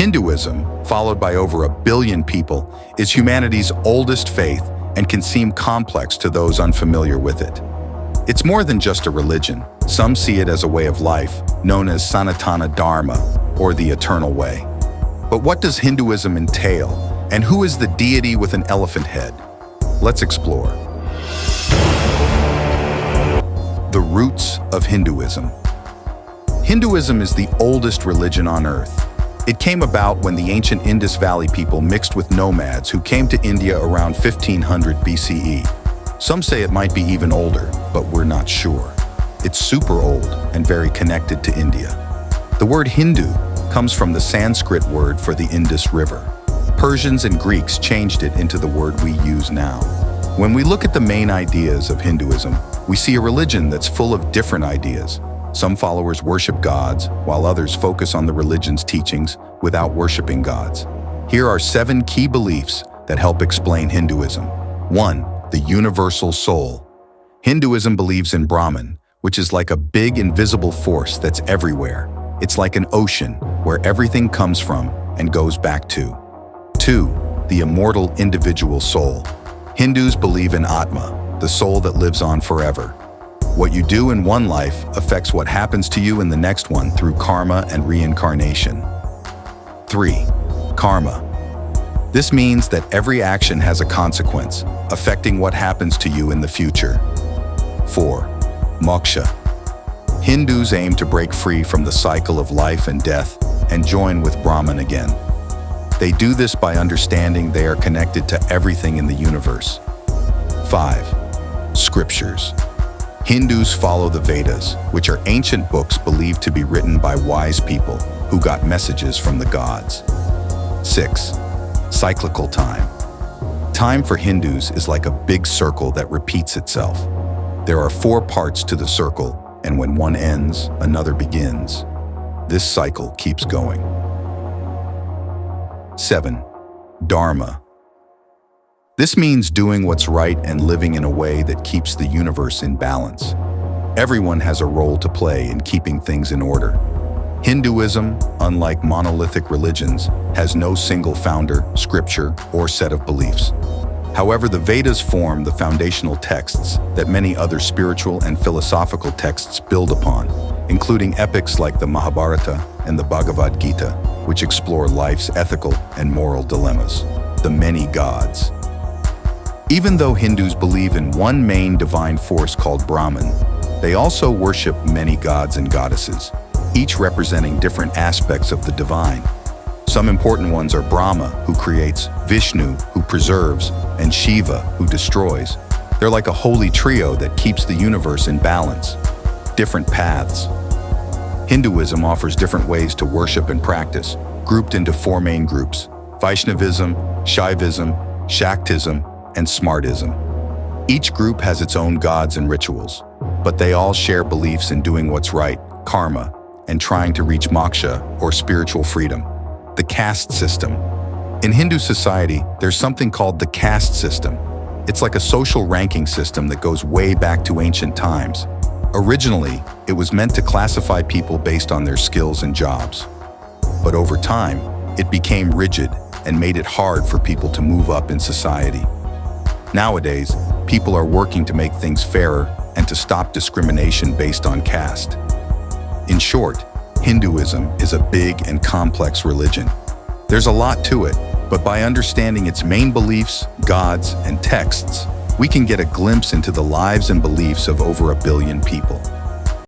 Hinduism, followed by over 1 billion people, is humanity's oldest faith and can seem complex to those unfamiliar with it. It's more than just a religion. Some see it as a way of life, known as Sanatana Dharma, or the eternal way. But what does Hinduism entail, and who is the deity with an elephant head? Let's explore. The roots of Hinduism. Hinduism is the oldest religion on Earth. It came about when the ancient Indus Valley people mixed with nomads who came to India around 1500 BCE. Some say it might be even older, but we're not sure. It's super old and very connected to India. The word Hindu comes from the Sanskrit word for the Indus River. Persians and Greeks changed it into the word we use now. When we look at the main ideas of Hinduism, we see a religion that's full of different ideas. Some followers worship gods, while others focus on the religion's teachings without worshiping gods. Here are 7 key beliefs that help explain Hinduism. 1. The universal soul. Hinduism believes in Brahman, which is like a big invisible force that's everywhere. It's like an ocean where everything comes from and goes back to. 2. The immortal individual soul. Hindus believe in Atma, the soul that lives on forever. What you do in one life affects what happens to you in the next one through karma and reincarnation. 3. Karma. This means that every action has a consequence, affecting what happens to you in the future. 4. Moksha. Hindus aim to break free from the cycle of life and death and join with Brahman again. They do this by understanding they are connected to everything in the universe. 5. Scriptures. Hindus follow the Vedas, which are ancient books believed to be written by wise people who got messages from the gods. 6. Cyclical time. Time for Hindus is like a big circle that repeats itself. There are 4 parts to the circle, and when one ends, another begins. This cycle keeps going. 7. Dharma. This means doing what's right and living in a way that keeps the universe in balance. Everyone has a role to play in keeping things in order. Hinduism, unlike monolithic religions, has no single founder, scripture, or set of beliefs. However, the Vedas form the foundational texts that many other spiritual and philosophical texts build upon, including epics like the Mahabharata and the Bhagavad Gita, which explore life's ethical and moral dilemmas. The many gods. Even though Hindus believe in one main divine force called Brahman, they also worship many gods and goddesses, each representing different aspects of the divine. Some important ones are Brahma, who creates, Vishnu, who preserves, and Shiva, who destroys. They're like a holy trio that keeps the universe in balance. Different paths. Hinduism offers different ways to worship and practice, grouped into 4 main groups: Vaishnavism, Shaivism, Shaktism, and Smartism. Each group has its own gods and rituals, but they all share beliefs in doing what's right, karma, and trying to reach moksha, or spiritual freedom. The caste system. In Hindu society, there's something called the caste system. It's like a social ranking system that goes way back to ancient times. Originally, it was meant to classify people based on their skills and jobs. But over time, it became rigid and made it hard for people to move up in society. Nowadays, people are working to make things fairer and to stop discrimination based on caste. In short, Hinduism is a big and complex religion. There's a lot to it, but by understanding its main beliefs, gods, and texts, we can get a glimpse into the lives and beliefs of over 1 billion people.